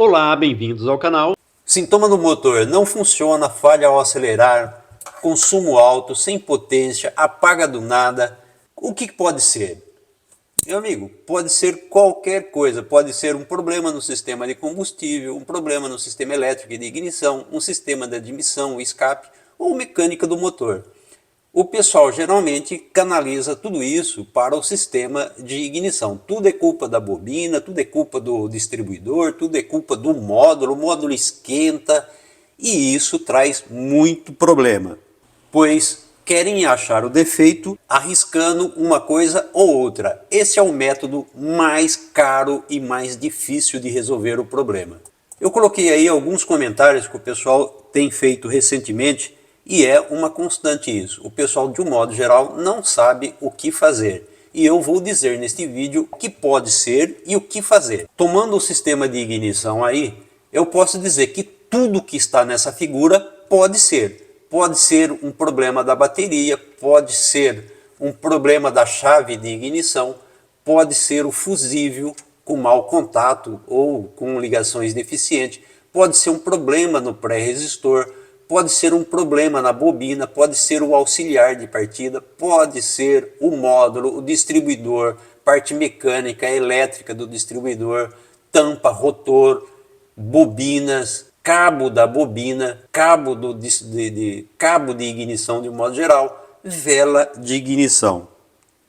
Olá, bem-vindos ao canal. Sintoma do motor: não funciona, falha ao acelerar, consumo alto, sem potência, apaga do nada. O que pode ser? Meu amigo, pode ser qualquer coisa. Pode ser um problema no sistema de combustível, um problema no sistema elétrico e de ignição, um sistema de admissão, o escape ou mecânica do motor. O pessoal geralmente canaliza tudo isso para o sistema de ignição. Tudo é culpa da bobina, tudo é culpa do distribuidor, tudo é culpa do módulo, o módulo esquenta e isso traz muito problema, pois querem achar o defeito arriscando uma coisa ou outra. Esse é o método mais caro e mais difícil de resolver o problema. Eu coloquei aí alguns comentários que o pessoal tem feito recentemente e é uma constante isso. O pessoal, de um modo geral, não sabe o que fazer. E eu vou dizer neste vídeo o que pode ser e o que fazer. Tomando o sistema de ignição aí, eu posso dizer que tudo que está nessa figura pode ser. Pode ser um problema da bateria, pode ser um problema da chave de ignição, pode ser o fusível com mau contato ou com ligações deficientes, pode ser um problema no pré-resistor, pode ser um problema na bobina, pode ser o auxiliar de partida, pode ser o módulo, o distribuidor, parte mecânica, elétrica do distribuidor, tampa, rotor, bobinas, cabo da bobina, cabo de ignição de um modo geral, vela de ignição.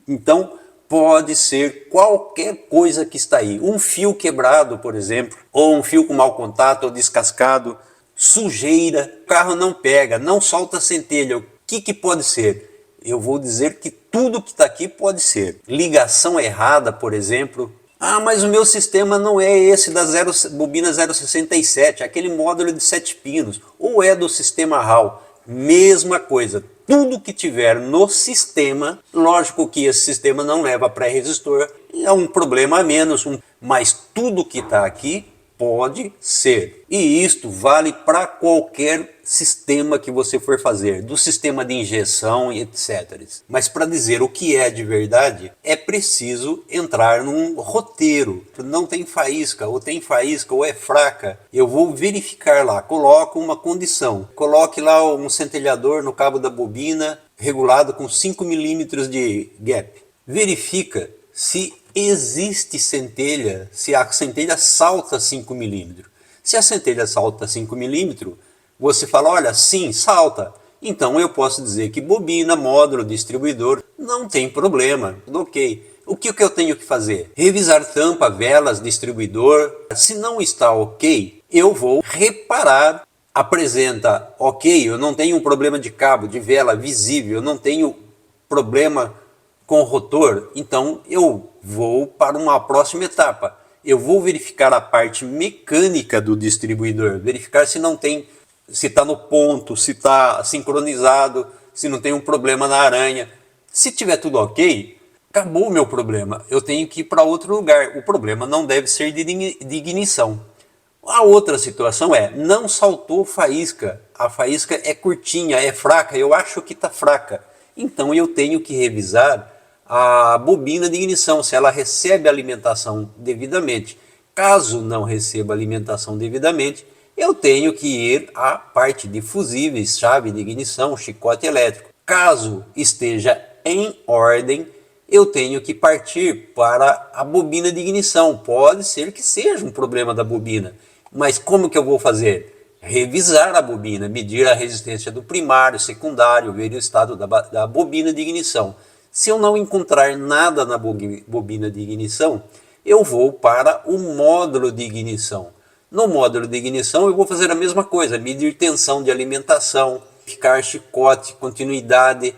Então, pode ser qualquer coisa que está aí. Um fio quebrado, por exemplo, ou um fio com mau contato ou descascado, sujeira, o carro não pega, não solta centelha. O que pode ser? Eu vou dizer que tudo que está aqui pode ser. Ligação errada, por exemplo. Ah, mas o meu sistema não é esse da bobina 067, aquele módulo de 7 pinos. Ou é do sistema RAL. Mesma coisa. Tudo que tiver no sistema, lógico que esse sistema não leva pré-resistor, é um problema a menos, mas tudo que está aqui pode ser. E isto vale para qualquer sistema que você for fazer, do sistema de injeção e etc. Mas para dizer o que é de verdade, é preciso entrar num roteiro. Não tem faísca, ou é fraca. Eu vou verificar lá, coloco uma condição. Coloque lá um centelhador no cabo da bobina, regulado com 5 milímetros de gap. Verifica se existe centelha, se a centelha salta 5 milímetros. Se a centelha salta 5 milímetros, você fala, olha, sim, salta. Então eu posso dizer que bobina, módulo, distribuidor, não tem problema, ok. O que eu tenho que fazer? Revisar tampa, velas, distribuidor. Se não está ok, eu vou reparar. Apresenta ok, eu não tenho um problema de cabo, de vela visível, eu não tenho problema com o rotor, então eu vou para uma próxima etapa. Eu vou verificar a parte mecânica do distribuidor, verificar se não tem, se está no ponto, se está sincronizado, se não tem um problema na aranha. Se tiver tudo ok, acabou o meu problema. Eu tenho que ir para outro lugar. O problema não deve ser de ignição. A outra situação é, não saltou faísca. A faísca é curtinha, é fraca, eu acho que está fraca. Então eu tenho que revisar a bobina de ignição, se ela recebe alimentação devidamente. Caso não receba alimentação devidamente, eu tenho que ir à parte de fusíveis, chave de ignição, chicote elétrico. Caso esteja em ordem, eu tenho que partir para a bobina de ignição. Pode ser que seja um problema da bobina, mas como que eu vou fazer? Revisar a bobina, medir a resistência do primário, secundário, ver o estado da bobina de ignição. Se eu não encontrar nada na bobina de ignição, eu vou para o módulo de ignição. No módulo de ignição eu vou fazer a mesma coisa, medir tensão de alimentação, verificar chicote, continuidade,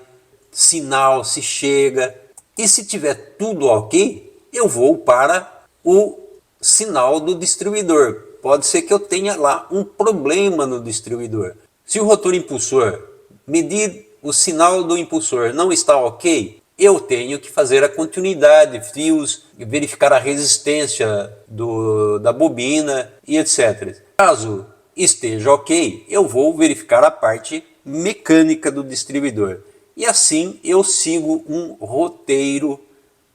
sinal, se chega. E se tiver tudo ok, eu vou para o sinal do distribuidor. Pode ser que eu tenha lá um problema no distribuidor. Se o rotor impulsor medir o sinal do impulsor não está ok, eu tenho que fazer a continuidade, fios, verificar a resistência da bobina e etc. Caso esteja ok, eu vou verificar a parte mecânica do distribuidor. E assim eu sigo um roteiro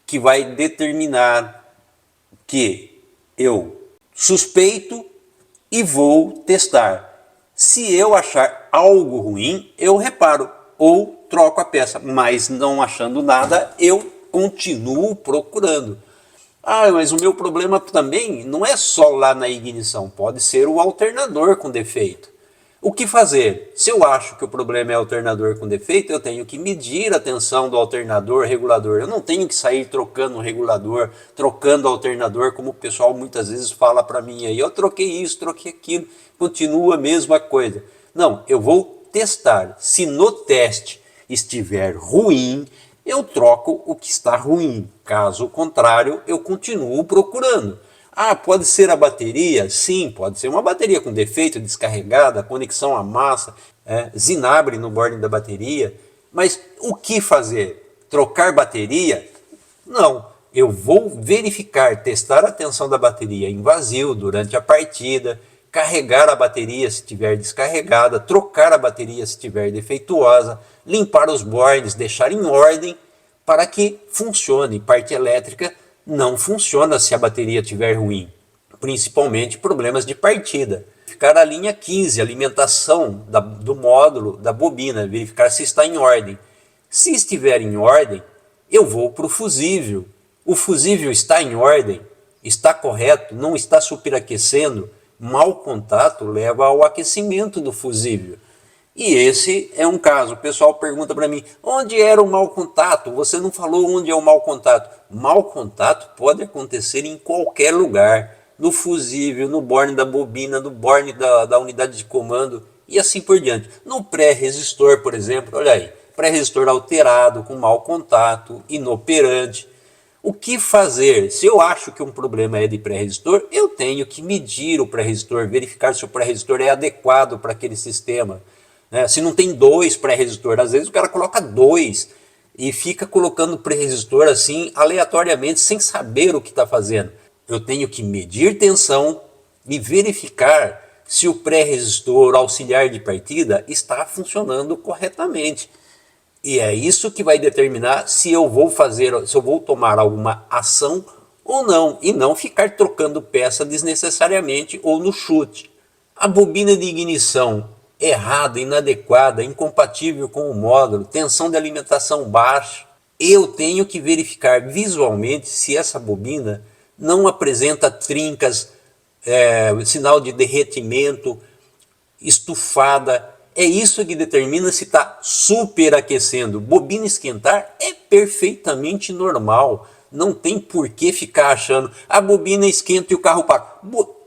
que vai determinar que eu suspeito, e vou testar. Se eu achar algo ruim, eu reparo ou troco a peça, mas não achando nada, eu continuo procurando. Ah, mas o meu problema também não é só lá na ignição, pode ser o alternador com defeito. O que fazer? Se eu acho que o problema é alternador com defeito, eu tenho que medir a tensão do alternador regulador. Eu não tenho que sair trocando o regulador, trocando o alternador, como o pessoal muitas vezes fala para mim aí. Eu troquei isso, troquei aquilo, continua a mesma coisa. Não, eu vou testar. Se no teste estiver ruim, eu troco o que está ruim. Caso contrário, eu continuo procurando. Ah, pode ser a bateria? Sim, pode ser uma bateria com defeito, descarregada, conexão à massa, zinabre no borne da bateria. Mas o que fazer? Trocar bateria? Não. Eu vou verificar, testar a tensão da bateria em vazio durante a partida, carregar a bateria se estiver descarregada, trocar a bateria se estiver defeituosa, limpar os bornes, deixar em ordem para que funcione. Parte elétrica não funciona se a bateria estiver ruim, principalmente problemas de partida. Verificar a linha 15, alimentação do módulo da bobina, verificar se está em ordem. Se estiver em ordem, eu vou para o fusível. O fusível está em ordem, está correto, não está superaquecendo. Mau contato leva ao aquecimento do fusível. E esse é um caso. O pessoal pergunta para mim, onde era o mau contato? Você não falou onde é o mau contato. Mau contato pode acontecer em qualquer lugar. No fusível, no borne da bobina, no borne da unidade de comando e assim por diante. No pré-resistor, por exemplo, olha aí, pré-resistor alterado, com mau contato, inoperante. O que fazer? Se eu acho que um problema é de pré-resistor, eu tenho que medir o pré-resistor, verificar se o pré-resistor é adequado para aquele sistema. Se não tem dois pré-resistor, às vezes o cara coloca dois e fica colocando pré-resistor assim aleatoriamente, sem saber o que está fazendo. Eu tenho que medir tensão e verificar se o pré-resistor auxiliar de partida está funcionando corretamente. E é isso que vai determinar se eu vou tomar alguma ação ou não, e não ficar trocando peça desnecessariamente ou no chute. A bobina de ignição errada, inadequada, incompatível com o módulo, tensão de alimentação baixa, eu tenho que verificar visualmente se essa bobina não apresenta trincas, sinal de derretimento, estufada. É isso que determina se está superaquecendo. Bobina esquentar é perfeitamente normal. Não tem por que ficar achando a bobina esquenta e o carro para.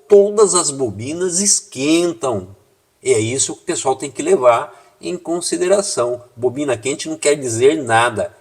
Todas as bobinas esquentam. É isso que o pessoal tem que levar em consideração. Bobina quente não quer dizer nada.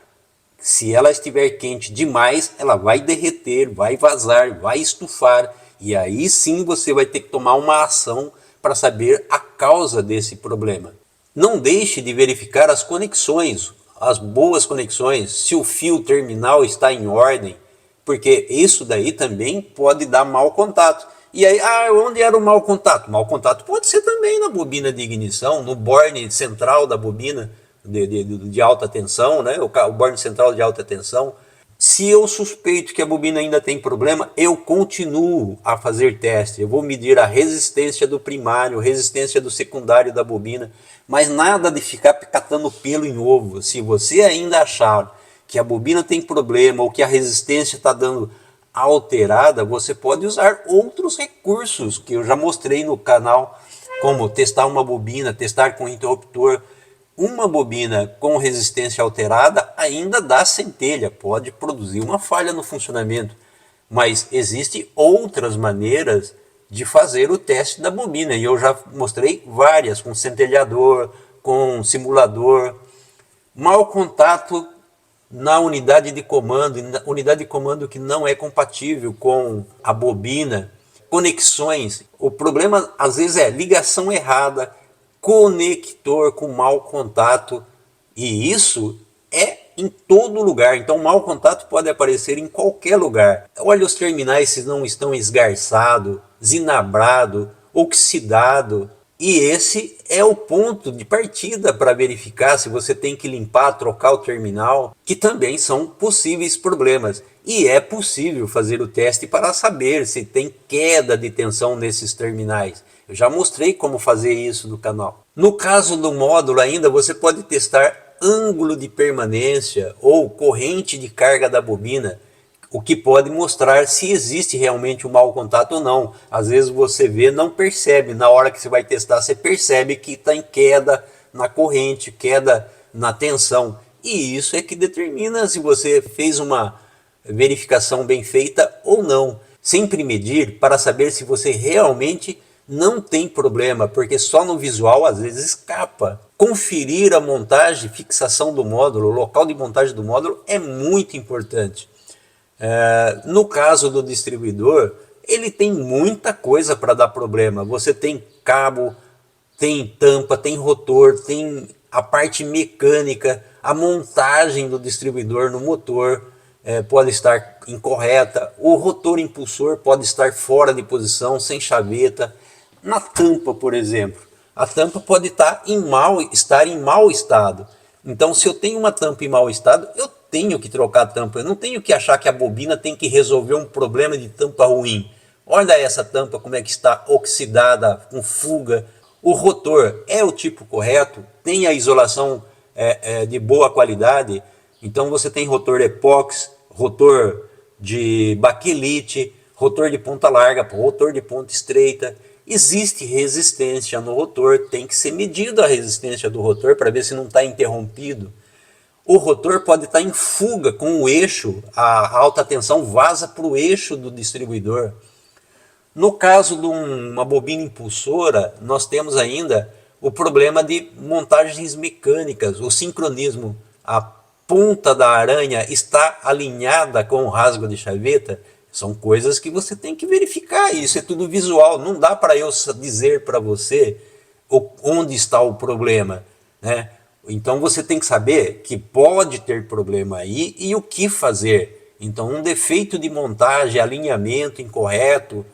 Se ela estiver quente demais, ela vai derreter, vai vazar, vai estufar. E aí sim você vai ter que tomar uma ação para saber a causa desse problema. Não deixe de verificar as conexões, as boas conexões, se o fio terminal está em ordem, porque isso daí também pode dar mau contato. E aí, onde era o mau contato? Mau contato pode ser também na bobina de ignição, no borne central da bobina de alta tensão, né? O borne central de alta tensão. Se eu suspeito que a bobina ainda tem problema, eu continuo a fazer teste. Eu vou medir a resistência do primário, resistência do secundário da bobina, mas nada de ficar catando pelo em ovo. Se você ainda achar que a bobina tem problema ou que a resistência está dando alterada, você pode usar outros recursos que eu já mostrei no canal, como testar uma bobina, testar com interruptor. Uma bobina com resistência alterada ainda dá centelha, pode produzir uma falha no funcionamento, mas existem outras maneiras de fazer o teste da bobina, e eu já mostrei várias, com centelhador, com simulador. Mau contato na unidade de comando que não é compatível com a bobina, conexões. O problema às vezes é ligação errada, conector com mau contato, e isso é em todo lugar. Então mau contato pode aparecer em qualquer lugar. Olha os terminais se não estão esgarçados, zinabrado, oxidado. E esse é o ponto de partida para verificar se você tem que limpar, trocar o terminal, que também são possíveis problemas. E é possível fazer o teste para saber se tem queda de tensão nesses terminais. Eu já mostrei como fazer isso no canal. No caso do módulo ainda, você pode testar ângulo de permanência ou corrente de carga da bobina, o que pode mostrar se existe realmente um mau contato ou não. Às vezes você vê, não percebe, na hora que você vai testar, você percebe que está em queda na corrente, queda na tensão. E isso é que determina se você fez uma verificação bem feita ou não. Sempre medir para saber se você realmente não tem problema, porque só no visual às vezes escapa. Conferir a montagem, fixação do módulo, o local de montagem do módulo é muito importante. No caso do distribuidor, ele tem muita coisa para dar problema. Você tem cabo, tem tampa, tem rotor, tem a parte mecânica, a montagem do distribuidor no motor pode estar incorreta, o rotor impulsor pode estar fora de posição, sem chaveta. Na tampa, por exemplo, a tampa pode estar em mau estado. Então, se eu tenho uma tampa em mau estado, eu tenho que trocar a tampa. Eu não tenho que achar que a bobina tem que resolver um problema de tampa ruim. Olha essa tampa como é que está oxidada, com fuga. O rotor é o tipo correto, tem a isolação de boa qualidade. Então você tem rotor epóxi, rotor de baquelite, rotor de ponta larga, rotor de ponta estreita. Existe resistência no rotor, tem que ser medida a resistência do rotor para ver se não está interrompido. O rotor pode estar em fuga com o eixo, a alta tensão vaza para o eixo do distribuidor. No caso de uma bobina impulsora, nós temos ainda o problema de montagens mecânicas, o sincronismo. A ponta da aranha está alinhada com o rasgo de chaveta. São coisas que você tem que verificar, isso é tudo visual. Não dá para eu dizer para você onde está o problema, né? Então você tem que saber que pode ter problema aí e o que fazer. Então um defeito de montagem, alinhamento incorreto,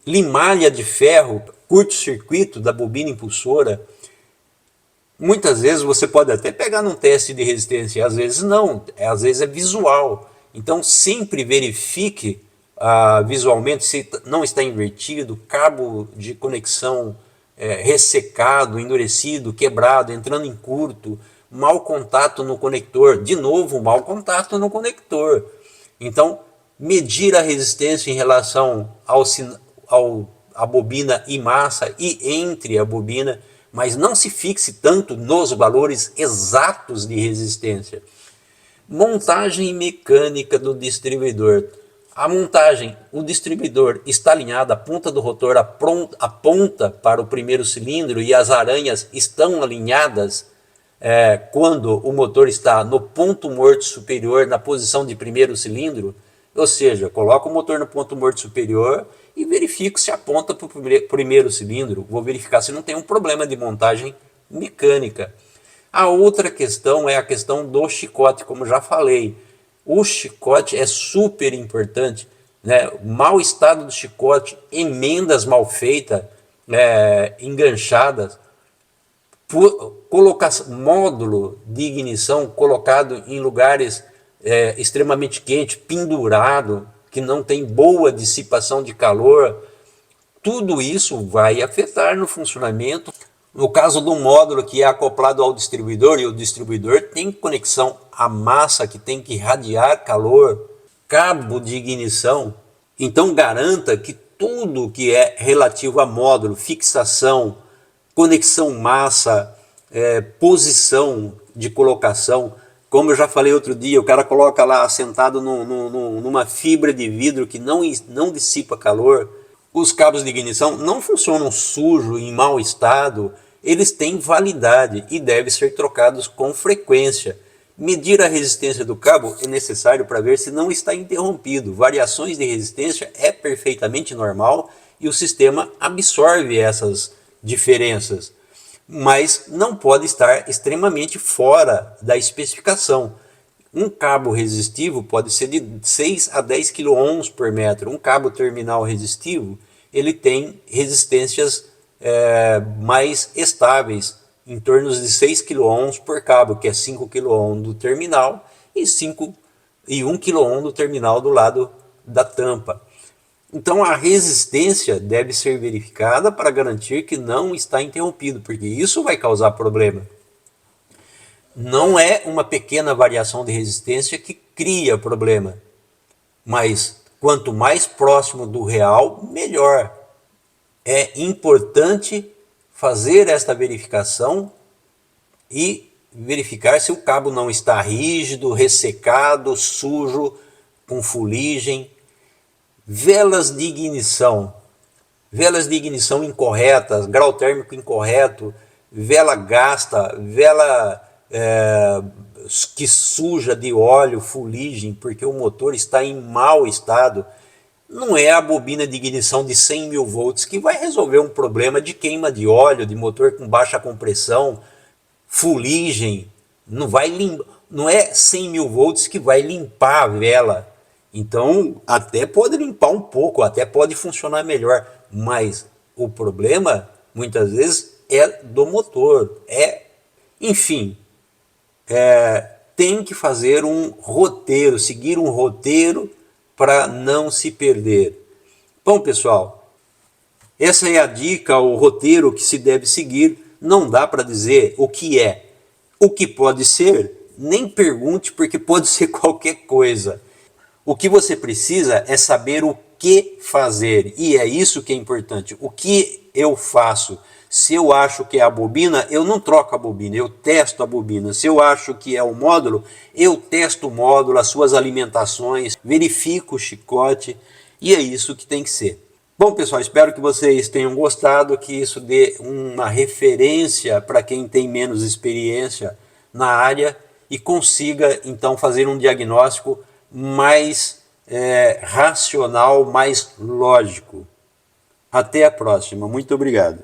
limalha de ferro, curto-circuito da bobina impulsora. Muitas vezes você pode até pegar num teste de resistência, às vezes não, às vezes é visual. Então sempre verifique visualmente se não está invertido, cabo de conexão ressecado, endurecido, quebrado, entrando em curto, mau contato no conector, de novo mau contato no conector. Então medir a resistência em relação a bobina e massa e entre a bobina, mas não se fixe tanto nos valores exatos de resistência. Montagem mecânica do distribuidor. A montagem, o distribuidor está alinhado, a ponta do rotor aponta para o primeiro cilindro e as aranhas estão alinhadas quando o motor está no ponto morto superior, na posição de primeiro cilindro. Ou seja, coloca o motor no ponto morto superior e verifico se aponta para o primeiro cilindro. Vou verificar se não tem um problema de montagem mecânica. A outra questão é a questão do chicote, como já falei. O chicote é super importante, né? Mau estado do chicote, emendas mal feitas, enganchadas, módulo de ignição colocado em lugares extremamente quentes, pendurado, que não tem boa dissipação de calor. Tudo isso vai afetar no funcionamento. No caso do módulo que é acoplado ao distribuidor, e o distribuidor tem conexão à massa que tem que irradiar calor, cabo de ignição. Então garanta que tudo que é relativo a módulo, fixação, conexão massa, posição de colocação, como eu já falei outro dia, o cara coloca lá sentado numa fibra de vidro que não dissipa calor. Os cabos de ignição não funcionam sujo, em mau estado, eles têm validade e devem ser trocados com frequência. Medir a resistência do cabo é necessário para ver se não está interrompido. Variações de resistência é perfeitamente normal e o sistema absorve essas diferenças, mas não pode estar extremamente fora da especificação. Um cabo resistivo pode ser de 6 a 10 kΩ por metro. Um cabo terminal resistivo, ele tem resistências mais estáveis, em torno de 6 kΩ por cabo, que é 5 kΩ do terminal e 1 kΩ do terminal do lado da tampa. Então a resistência deve ser verificada para garantir que não está interrompido, porque isso vai causar problema. Não é uma pequena variação de resistência que cria problema, mas quanto mais próximo do real, melhor. É importante fazer esta verificação e verificar se o cabo não está rígido, ressecado, sujo, com fuligem. Velas de ignição incorretas, grau térmico incorreto, vela gasta, vela que suja de óleo, fuligem, porque o motor está em mau estado. Não é a bobina de ignição de 100 mil volts que vai resolver um problema de queima de óleo, de motor com baixa compressão, fuligem. Não é 100 mil volts que vai limpar a vela. Então, até pode limpar um pouco, até pode funcionar melhor, mas o problema, muitas vezes, é do motor. Enfim, tem que fazer um roteiro, seguir um roteiro para não se perder. Bom, pessoal, essa é a dica, o roteiro que se deve seguir. Não dá para dizer o que é. O que pode ser, nem pergunte, porque pode ser qualquer coisa. O que você precisa é saber o que fazer, e é isso que é importante. O que eu faço? Se eu acho que é a bobina, eu não troco a bobina, eu testo a bobina. Se eu acho que é o módulo, eu testo o módulo, as suas alimentações, verifico o chicote, e é isso que tem que ser. Bom, pessoal, espero que vocês tenham gostado, que isso dê uma referência para quem tem menos experiência na área e consiga, então, fazer um diagnóstico mais racional, mais lógico. Até a próxima. Muito obrigado.